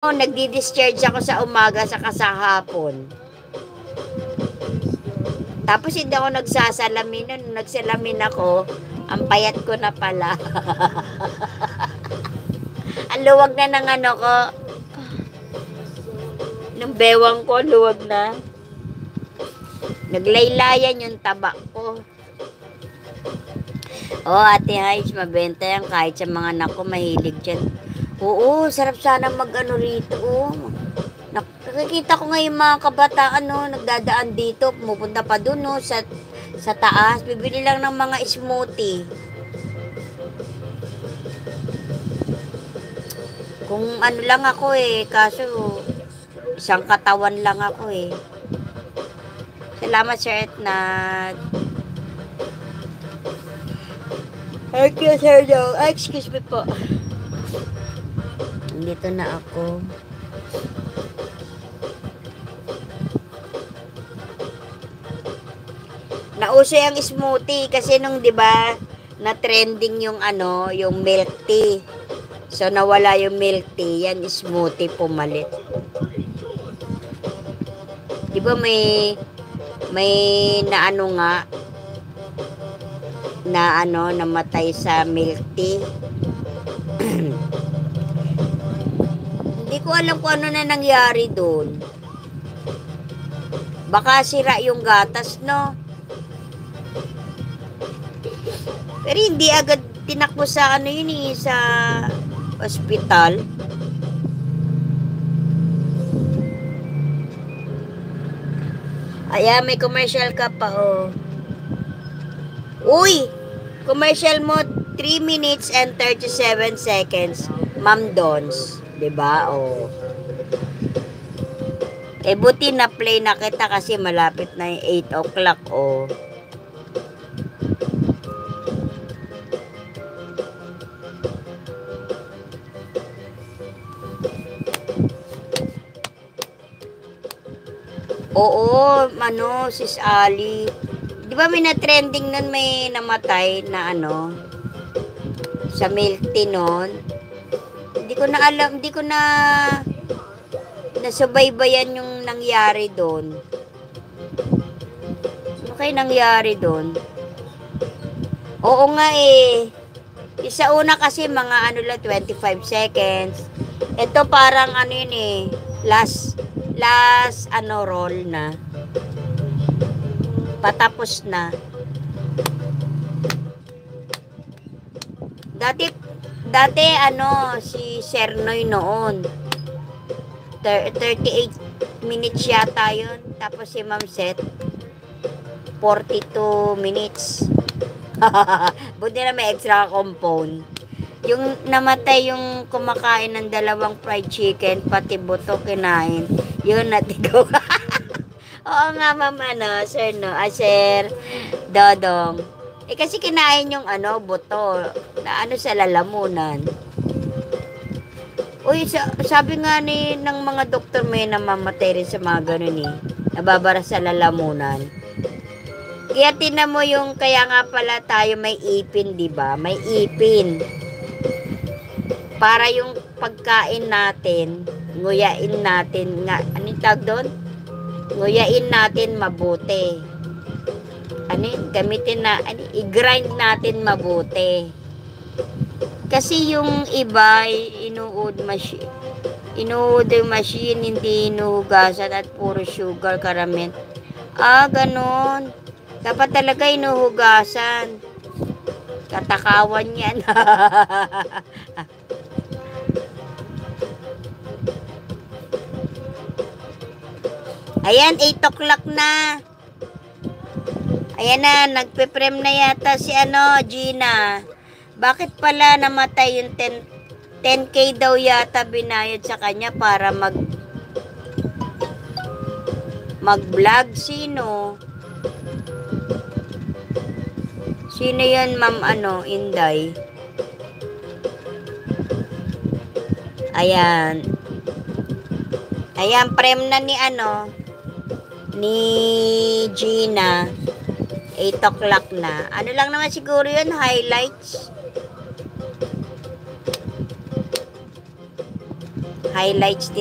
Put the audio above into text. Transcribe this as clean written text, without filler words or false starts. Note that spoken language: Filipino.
Nagdi-discharge ako sa umaga saka sa hapon. Tapos hindi ako nagsasalamin nun. Nagsalamin ako, ang payat ko na pala. Ang luwag na ng ano ko. Ng bewang ko, luwag na. Naglaylayan yung taba ko. Oh, Ate Hais, mabenta yan kahit sa mga anak ko mahilig dyan. Oo, sarap sana mag-ano rito. Nakikita ko ngayon mga kabataan, no, nagdadaan dito, pumupunta pa dun, no, sa taas. Bibili lang ng mga smoothie. Kung ano lang ako kaso isang katawan lang ako Salamat, Sir Etnat. Thank you, Sir Joe. Excuse me po. Dito na ako. Nauso yung smoothie kasi nung 'di ba na trending yung yung milk tea. So nawala yung milk tea, yan smoothie pumalit. 'Di ba may nga na namatay sa milk tea. Hindi ko alam kung ano na nangyari doon. Baka sira yung gatas, no? Pero hindi agad tinakbo sa sa ospital. Ayan, may commercial ka pa, Uy! Commercial mo, 3 minutes and 37 seconds. Ma'am Dons. Diba? Buti na play na kita kasi malapit na yung 8 o'clock, Oo, Sis Ali. Di ba may na-trending nun, may namatay na sa milk tea nun? Hindi ko na alam, hindi ko na nasubaybayan yung nangyari doon. Ano kayo nangyari doon? Oo nga Isa una kasi mga lang 25 seconds. Ito parang yun last roll na. Patapos na. Dati si Sernoy noon 38 minutes yata yun. Tapos si Ma'am Seth 42 minutes. Buti na may extra compound. Yung namatay yung kumakain ng 2 fried chicken, pati buto kinain. Yun, natigaw. Oo nga, Ma'am, Sir, Sir Dodong. Kasi kinain yung buto na sa lalamunan. Uy, sabi nga ng mga doktor may namamatay rin sa mga ganun nababara sa lalamunan. Kaya tinan mo kaya nga pala tayo may ipin, di ba? May ipin. Para yung pagkain natin, nguyain natin nga, anong tawag doon? Nguyain natin mabuti. Gamitin na, i-grind natin mabuti. Kasi yung iba, inuud machine, hindi inuhugasan at puro sugar, karamen. Ganon. Dapat talaga inuhugasan. Katakawan yan. Ayan, 8 o'clock na. Ayan na, nagpe-prem na yata si Gina. Bakit pala namatay yung 10K daw yata binayad sa kanya para mag-vlog? Sino? Sino yun, Ma'am Inday? Ayan. Ayan, prem na ni Gina. 8 o'clock na. Ano lang naman siguro yun, highlights. highlights din